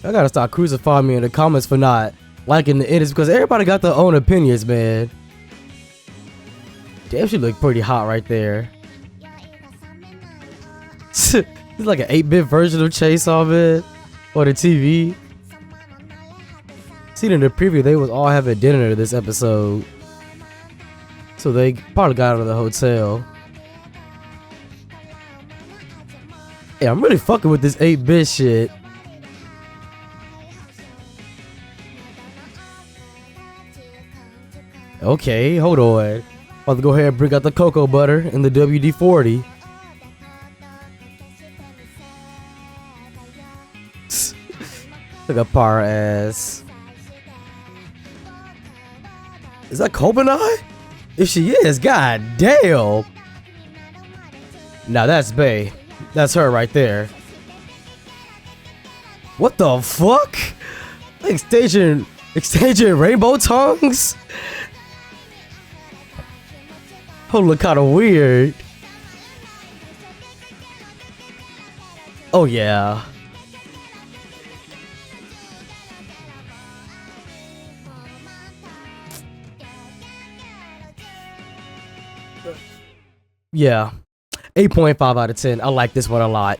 I gotta stop crucifying me in the comments for not liking the edits because everybody got their own opinions, man. Damn, she look pretty hot right there. It's like an 8-bit version of Chainsaw Man on the TV. Seen in the preview, they was all having dinner this episode. So they probably got out of the hotel. Yeah, I'm really fucking with this 8-bit shit. Okay, hold on. About to go ahead and bring out the cocoa butter in the WD-40. Look at Par ass. Is that Copenhagen? If she is, god damn. Now that's Bae. That's her right there. What the fuck? Exchanging rainbow tongues? Oh, look kinda weird. Oh yeah. Yeah. 8.5 out of 10. I like this one a lot.